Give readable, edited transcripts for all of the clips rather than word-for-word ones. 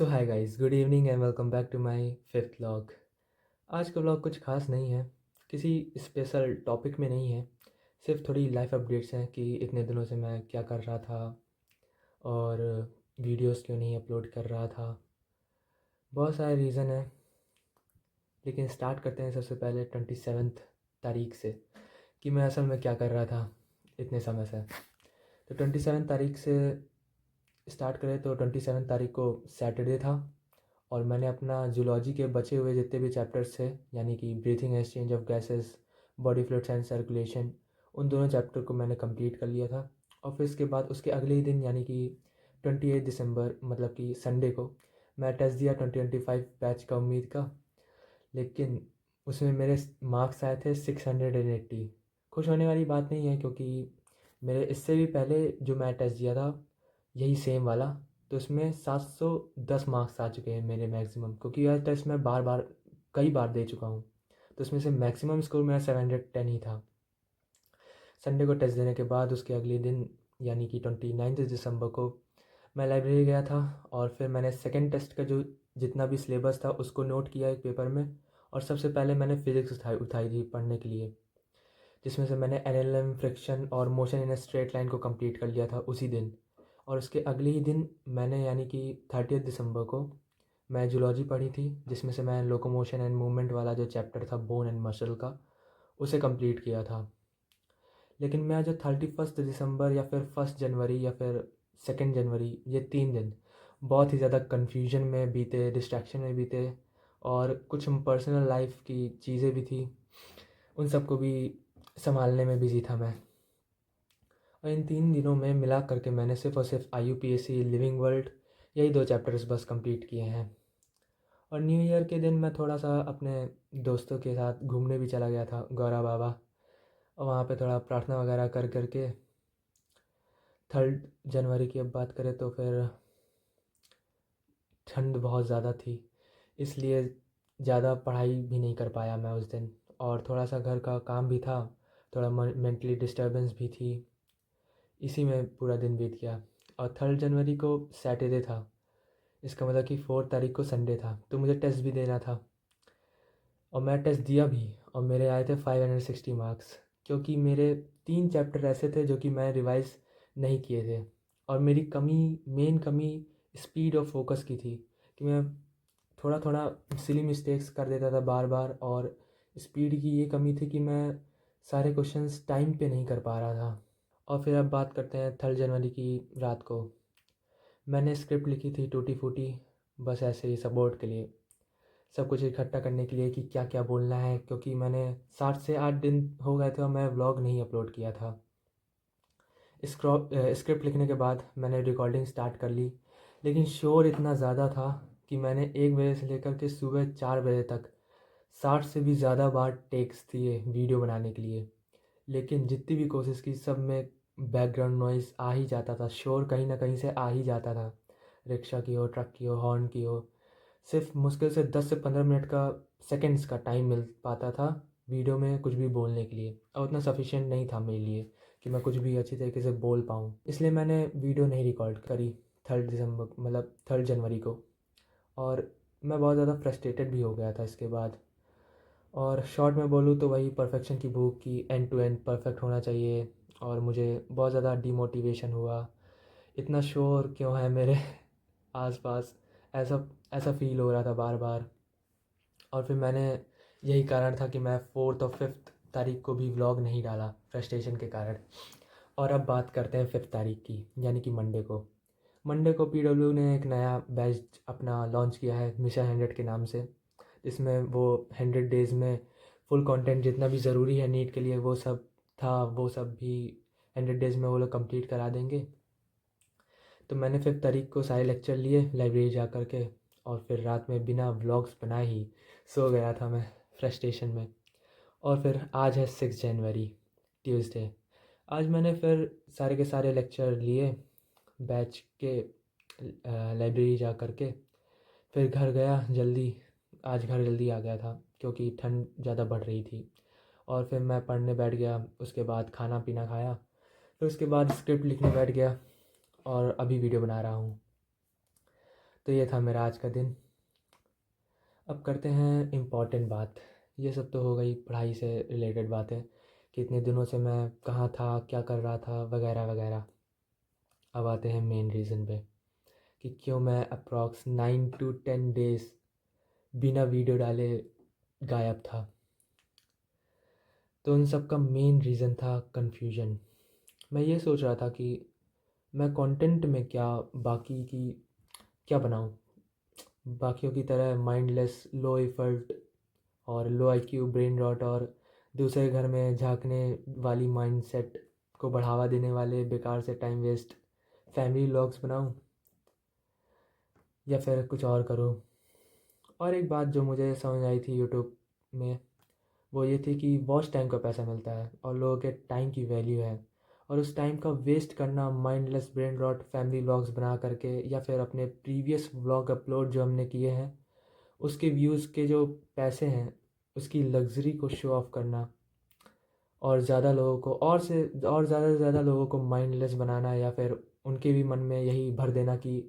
So hi guys, good evening and welcome back to my fifth vlog. आज का vlog कुछ खास नहीं है, किसी स्पेशल टॉपिक में नहीं है। सिर्फ थोड़ी लाइफ अपडेट्स हैं कि इतने दिनों से मैं क्या कर रहा था और वीडियोस क्यों नहीं अपलोड कर रहा था। बहुत सारे रीज़न हैं, लेकिन स्टार्ट करते हैं सबसे पहले 27 तारीख से कि मैं असल में क्या कर रहा था इतने समय से। तो 27 तारीख से स्टार्ट करें तो 27 तारीख को सैटरडे था और मैंने अपना जूलॉजी के बचे हुए जितने भी चैप्टर्स थे, यानी कि breathing exchange of gases, body fluids and circulation, उन दोनों चैप्टर को मैंने कंप्लीट कर लिया था। और फिर इसके बाद उसके अगले ही दिन यानी कि 28 दिसंबर मतलब कि संडे को मैं टेस्ट दिया 2025 बैच का उम्मीद का। लेकिन उसमें मेरे मार्क्स आए थे 680। खुश होने वाली बात नहीं है, क्योंकि मेरे इससे भी पहले जो मैं टेस्ट दिया था यही सेम वाला, तो उसमें 710 मार्क्स आ चुके हैं मेरे मैक्सिमम, क्योंकि यह टेस्ट मैं बार बार कई बार दे चुका हूँ। तो उसमें से मैक्सिमम स्कोर मेरा 710 ही था। संडे को टेस्ट देने के बाद उसके अगले दिन यानी कि 29 दिसंबर को मैं लाइब्रेरी गया था और फिर मैंने सेकेंड टेस्ट का जो जितना भी सिलेबस था उसको नोट किया एक पेपर में। और सबसे पहले मैंने फ़िज़िक्स उठाई थी पढ़ने के लिए, जिसमें से मैंने एनएलएम, फ्रिक्शन और motion in a straight line को कंप्लीट कर लिया था उसी दिन। और उसके अगले ही दिन मैंने यानी कि 30 दिसंबर को मैं जूलॉजी पढ़ी थी, जिसमें से मैं लोकोमोशन एंड मूवमेंट वाला जो चैप्टर था बोन एंड मसल का, उसे कंप्लीट किया था। लेकिन मैं जो 31 दिसंबर या फिर 1 जनवरी या फिर 2 जनवरी, ये 3 दिन बहुत ही ज़्यादा कन्फ्यूजन में बीते, डिस्ट्रैक्शन में बीते, और कुछ पर्सनल लाइफ की चीज़ें भी थी, उन सबको भी संभालने में बिज़ी था मैं। और इन 3 दिनों में मिला करके मैंने सिर्फ और सिर्फ IUPAC, लिविंग वर्ल्ड, यही 2 चैप्टर्स बस कंप्लीट किए हैं। और न्यू ईयर के दिन मैं थोड़ा सा अपने दोस्तों के साथ घूमने भी चला गया था गौरा बाबा, और वहाँ पे थोड़ा प्रार्थना वगैरह कर करके 3 जनवरी की अब बात करें तो फिर ठंड बहुत ज़्यादा थी, इसलिए ज़्यादा पढ़ाई भी नहीं कर पाया मैं उस दिन। और थोड़ा सा घर का काम भी था, थोड़ा मेंटली डिस्टर्बेंस भी थी, इसी में पूरा दिन बीत गया। और 3 जनवरी को सैटरडे था, इसका मतलब कि 4 तारीख को संडे था, तो मुझे टेस्ट भी देना था। और मैं टेस्ट दिया भी और मेरे आए थे 560 मार्क्स, क्योंकि मेरे 3 चैप्टर ऐसे थे जो कि मैं रिवाइज़ नहीं किए थे। और मेरी मेन कमी स्पीड और फोकस की थी, कि मैं थोड़ा थोड़ा सिली मिस्टेक्स कर देता था बार बार। और स्पीड की ये कमी थी कि मैं सारे क्वेश्चंस टाइम पे नहीं कर पा रहा था। और फिर अब बात करते हैं 3 जनवरी की रात को। मैंने स्क्रिप्ट लिखी थी टूटी फूटी, बस ऐसे ही सपोर्ट के लिए, सब कुछ इकट्ठा करने के लिए कि क्या क्या बोलना है, क्योंकि मैंने 7 से 8 दिन हो गए थे और मैं व्लॉग नहीं अपलोड किया था। स्क्रिप्ट लिखने के बाद मैंने रिकॉर्डिंग स्टार्ट कर ली, लेकिन शोर इतना ज़्यादा था कि मैंने 1 बजे से लेकर के सुबह 4 बजे तक 60 से भी ज़्यादा बार टेक्स दिए वीडियो बनाने के लिए। लेकिन जितनी भी कोशिश की, सब में बैकग्राउंड नॉइज़ आ ही जाता था, शोर कहीं ना कहीं से आ ही जाता था, रिक्शा की हो, ट्रक की हो, हॉर्न की हो। सिर्फ मुश्किल से 10 से 15 मिनट का, सेकंड्स का टाइम मिल पाता था वीडियो में कुछ भी बोलने के लिए, और उतना सफिशिएंट नहीं था मेरे लिए कि मैं कुछ भी अच्छी तरीके से बोल पाऊँ। इसलिए मैंने वीडियो नहीं रिकॉर्ड करी 3 दिसंबर मतलब 3 जनवरी को। और मैं बहुत ज़्यादा फ्रस्ट्रेटेड भी हो गया था इसके बाद। और शॉर्ट में बोलूँ तो वही परफेक्शन की भूख की, एंड टू एंड परफेक्ट होना चाहिए। और मुझे बहुत ज़्यादा डीमोटिवेशन हुआ, इतना शोर क्यों है मेरे आसपास, ऐसा ऐसा फील हो रहा था बार बार। और फिर मैंने, यही कारण था कि मैं 4th और 5th तारीख को भी व्लॉग नहीं डाला फ्रस्ट्रेशन के कारण। और अब बात करते हैं 5th तारीख की, यानी कि मंडे को PW ने एक नया बैच अपना लॉन्च किया है मिशन 100 के नाम से, जिसमें वो 100 डेज़ में फुल कंटेंट जितना भी ज़रूरी है नीट के लिए वो सब था, वो सब भी 100 डेज़ में वो लोग कंप्लीट करा देंगे। तो मैंने 5th तारीख को सारे लेक्चर लिए लाइब्रेरी जा कर के, और फिर रात में बिना व्लॉग्स बनाए ही सो गया था मैं फ्रस्ट्रेशन में। और फिर आज है 6 जनवरी, ट्यूसडे। आज मैंने फिर सारे के सारे लेक्चर लिए बैच के, लाइब्रेरी जा कर के। फिर घर गया जल्दी, आज घर जल्दी आ गया था क्योंकि ठंड ज़्यादा बढ़ रही थी। और फिर मैं पढ़ने बैठ गया, उसके बाद खाना पीना खाया, फिर उसके बाद स्क्रिप्ट लिखने बैठ गया, और अभी वीडियो बना रहा हूँ। तो तो ये था मेरा आज का दिन। अब करते हैं इम्पॉर्टेंट बात। ये सब तो हो गई पढ़ाई से रिलेटेड बातें कि इतने दिनों से मैं कहाँ था, क्या कर रहा था, वगैरह वगैरह। अब आते हैं मेन रीज़न पे कि क्यों मैं अप्रॉक्स 9 to 10 डेज़ बिना वीडियो डाले गायब था। तो उन सब का मेन रीज़न था कन्फ्यूजन। मैं ये सोच रहा था कि मैं कंटेंट में क्या बाकी की क्या बनाऊँ, बाकियों की तरह माइंडलेस, लो एफर्ट और लो आईक्यू ब्रेन रॉट और दूसरे घर में झांकने वाली माइंडसेट को बढ़ावा देने वाले बेकार से टाइम वेस्ट फैमिली व्लॉग्स बनाऊँ, या फिर कुछ और करूँ। और एक बात जो मुझे समझ आई थी यूट्यूब में, वो ये थी कि वॉच टाइम का पैसा मिलता है और लोगों के टाइम की वैल्यू है, और उस टाइम का वेस्ट करना mindless brain rot family vlogs बना करके या फिर अपने प्रीवियस व्लॉग अपलोड जो हमने किए हैं उसके व्यूज़ के जो पैसे हैं उसकी लग्ज़री को शो ऑफ़ करना, और ज़्यादा लोगों को और ज़्यादा से ज़्यादा लोगों को माइंडलेस बनाना, या फिर उनके भी मन में यही भर देना कि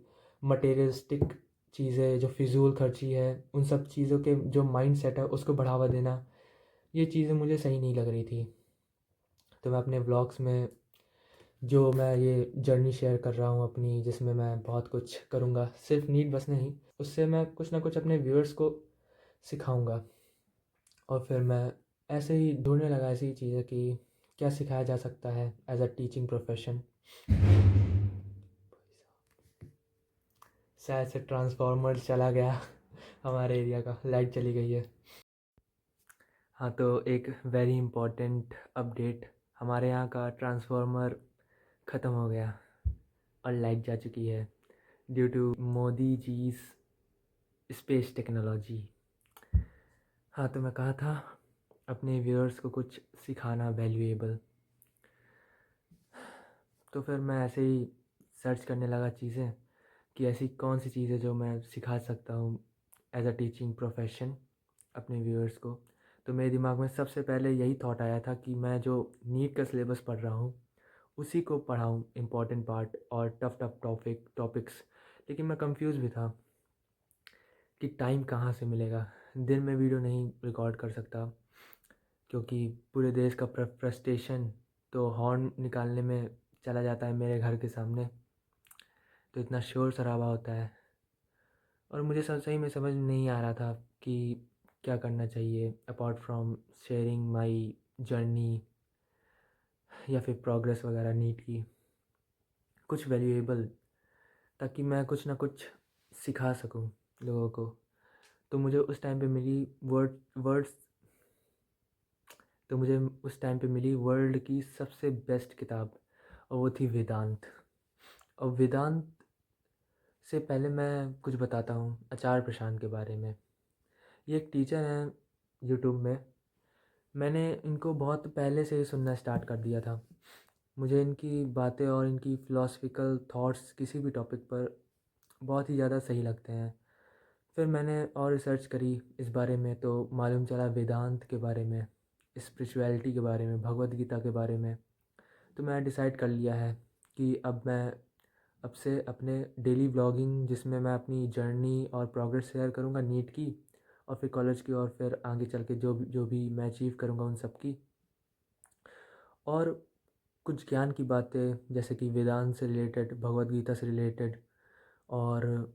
मटेरियलिस्टिक चीज़ें जो फिजूल खर्ची है उन सब चीज़ों के जो माइंड सेट है उसको बढ़ावा देना, ये चीज़ें मुझे सही नहीं लग रही थी। तो मैं अपने व्लॉग्स में जो मैं ये जर्नी शेयर कर रहा हूँ अपनी, जिसमें मैं बहुत कुछ करूँगा, सिर्फ नीट बस नहीं, उससे मैं कुछ ना कुछ अपने व्यूअर्स को सिखाऊँगा। और फिर मैं ऐसे ही ढूँढने लगा ऐसी चीज़ें कि क्या सिखाया जा सकता है एज अ टीचिंग प्रोफेशन। शायद से ट्रांसफार्मर चला गया हमारे एरिया का, लाइट चली गई है। हाँ, तो एक वेरी इम्पोर्टेंट अपडेट, हमारे यहाँ का ट्रांसफार्मर ख़त्म हो गया और लाइट जा चुकी है due to Modi ji's space technology. हाँ, तो मैं कहा था अपने व्यूअर्स को कुछ सिखाना वैल्यूएबल। तो फिर मैं ऐसे ही सर्च करने लगा चीज़ें कि ऐसी कौन सी चीज़ें जो मैं सिखा सकता हूँ एज अ टीचिंग प्रोफेशन अपने व्यूअर्स को। तो मेरे दिमाग में सबसे पहले यही थॉट आया था कि मैं जो नीट का सिलेबस पढ़ रहा हूँ उसी को पढ़ाऊँ इम्पॉर्टेंट पार्ट और टफ टफ टॉपिक्स। लेकिन मैं कंफ्यूज भी था कि टाइम कहाँ से मिलेगा, दिन में वीडियो नहीं रिकॉर्ड कर सकता क्योंकि पूरे देश का फ्रस्ट्रेशन तो हॉर्न निकालने में चला जाता है मेरे घर के सामने, तो इतना शोर शराबा होता है। और मुझे सही में समझ नहीं आ रहा था कि क्या करना चाहिए apart from sharing my journey या फिर प्रोग्रेस वगैरह नीट की, कुछ वैल्यूएबल, ताकि मैं कुछ ना कुछ सिखा सकूं लोगों को। तो मुझे उस टाइम पे मिली वर्ड्स तो मुझे उस टाइम पे मिली वर्ल्ड की सबसे बेस्ट किताब, और वो थी वेदांत। और वेदांत से पहले मैं कुछ बताता हूँ आचार्य प्रशांत के बारे में। ये एक टीचर हैं यूट्यूब में। मैंने इनको बहुत पहले से ही सुनना स्टार्ट कर दिया था। मुझे इनकी बातें और इनकी फ़िलासफ़िकल थॉट्स किसी भी टॉपिक पर बहुत ही ज़्यादा सही लगते हैं। फिर मैंने और रिसर्च करी इस बारे में तो मालूम चला वेदांत के बारे में, स्पिरिचुअलिटी के बारे में, भगवद गीता के बारे में। तो मैं डिसाइड कर लिया है कि अब से अपने डेली व्लॉगिंग, जिसमें मैं अपनी जर्नी और प्रोग्रेस शेयर करूँगा नीट की और फिर कॉलेज की, और फिर आगे चल के जो भी मैं अचीव करूँगा उन सब की, और कुछ ज्ञान की बातें जैसे कि वेदांत से रिलेटेड, भगवद गीता से रिलेटेड और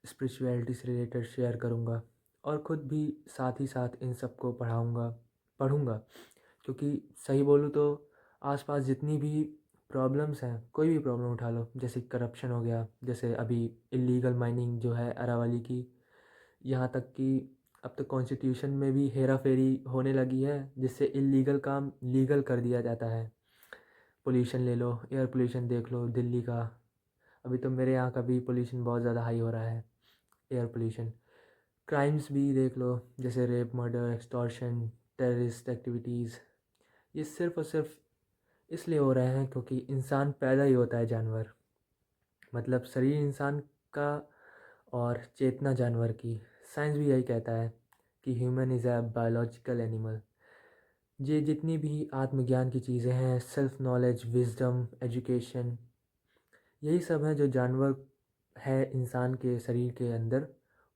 स्पिरिचुअलिटी से रिलेटेड शेयर करूँगा। और ख़ुद भी साथ ही साथ इन सब को पढ़ूँगा, क्योंकि सही बोलूँ तो आसपास जितनी भी प्रॉब्लम्स हैं, कोई भी प्रॉब्लम उठा लो, जैसे करप्शन हो गया, जैसे अभी इल्लीगल माइनिंग जो है अरावली की, यहाँ तक कि अब तो कॉन्स्टिट्यूशन में भी हेरा फेरी होने लगी है जिससे इल्लीगल काम लीगल कर दिया जाता है। पोल्यूशन ले लो, एयर पोल्यूशन देख लो दिल्ली का, अभी तो मेरे यहाँ का भी पोल्यूशन बहुत ज़्यादा हाई हो रहा है, एयर पोल्यूशन। क्राइम्स भी देख लो, जैसे rape, murder, extortion, terrorist activities. ये सिर्फ़ और सिर्फ इसलिए हो रहे हैं क्योंकि इंसान पैदा ही होता है जानवर, मतलब शरीर इंसान का और चेतना जानवर की। साइंस भी यही कहता है कि human is a biological animal. ये जितनी भी आत्मज्ञान की चीज़ें हैं, सेल्फ नॉलेज, विजडम, एजुकेशन, यही सब हैं जो जानवर है इंसान के शरीर के अंदर,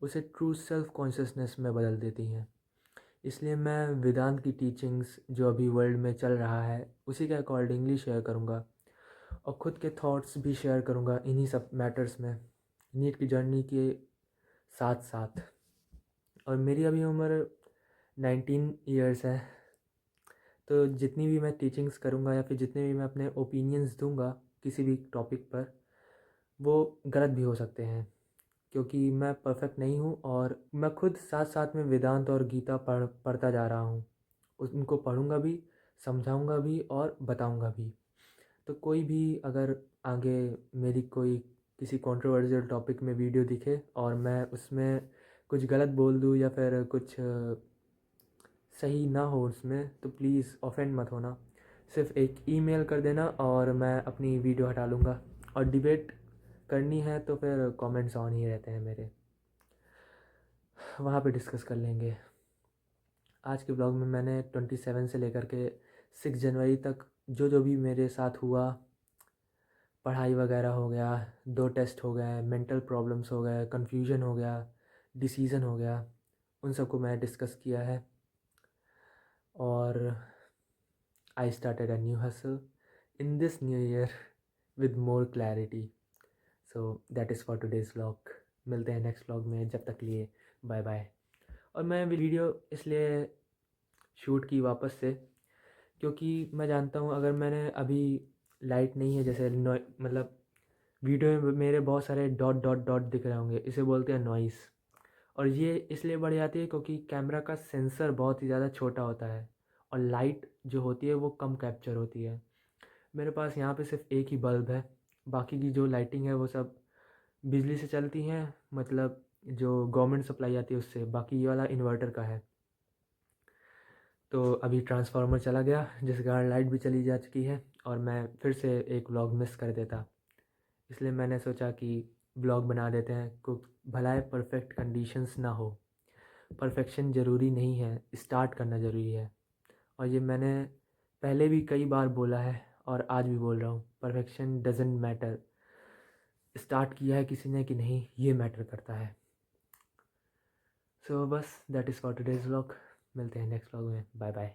उसे ट्रू सेल्फ कॉन्शियसनेस में बदल देती हैं। इसलिए मैं वेदांत की टीचिंग्स जो अभी वर्ल्ड में चल रहा है उसी के अकॉर्डिंगली शेयर करूँगा, और ख़ुद के थॉट्स भी शेयर करूँगा इन्हीं सब मैटर्स में, नीट की जर्नी के साथ साथ। और मेरी अभी उम्र 19 ईयर्स है, तो जितनी भी मैं टीचिंग्स करूँगा या फिर जितने भी मैं अपने ओपिनियंस दूँगा किसी भी टॉपिक पर, वो गलत भी हो सकते हैं, क्योंकि मैं परफेक्ट नहीं हूँ। और मैं खुद साथ साथ में वेदांत और गीता पढ़ता जा रहा हूँ, उनको पढ़ूँगा भी, समझाऊँगा भी और बताऊँगा भी। तो कोई भी अगर आगे मेरी कोई किसी कंट्रोवर्शियल टॉपिक में वीडियो दिखे और मैं उसमें कुछ गलत बोल दूँ या फिर कुछ सही ना हो उसमें, तो प्लीज़ ऑफेंड मत होना। सिर्फ एक ईमेल कर देना और मैं अपनी वीडियो हटा लूँगा। और डिबेट करनी है तो फिर कमेंट्स ऑन ही रहते हैं मेरे, वहाँ पे डिस्कस कर लेंगे। आज के ब्लॉग में मैंने 27 से लेकर के 6 जनवरी तक जो जो भी मेरे साथ हुआ, पढ़ाई वगैरह हो गया, 2 टेस्ट हो गए, मेंटल प्रॉब्लम्स हो गए, कन्फ्यूजन हो गया, डिसीज़न हो गया, उन सबको मैं डिस्कस किया है। और I started a new hustle in this new year with more clarity. So that is for today's vlog. मिलते हैं नेक्स्ट व्लॉग में, जब तक लिए बाय बाय। और मैं वीडियो इसलिए शूट की वापस से, क्योंकि मैं जानता हूँ अगर मैंने अभी लाइट नहीं है, जैसे मतलब वीडियो में मेरे बहुत सारे डॉट डॉट डॉट दिख रहे होंगे, इसे बोलते हैं नॉइस। और ये इसलिए बढ़ जाती है क्योंकि कैमरा का सेंसर बहुत ही ज़्यादा छोटा होता है और लाइट जो होती है वो कम कैप्चर होती है। मेरे पास यहाँ पे सिर्फ एक ही बल्ब है, बाकी की जो लाइटिंग है वो सब बिजली से चलती हैं, मतलब जो गवर्नमेंट सप्लाई आती है उससे। बाकी ये वाला इन्वर्टर का है। तो अभी ट्रांसफार्मर चला गया जिस कारण लाइट भी चली जा चुकी है और मैं फिर से एक व्लॉग मिस कर देता। इसलिए मैंने सोचा कि व्लॉग बना देते हैं, को भलाए परफेक्ट कंडीशंस ना हो। परफेक्शन ज़रूरी नहीं है, स्टार्ट करना ज़रूरी है। और ये मैंने पहले भी कई बार बोला है और आज भी बोल रहा हूँ, परफेक्शन डजेंट मैटर। स्टार्ट किया है किसी ने कि नहीं, ये मैटर करता है। सो बस that is for today's vlog. मिलते हैं नेक्स्ट व्लॉग में, बाय बाय।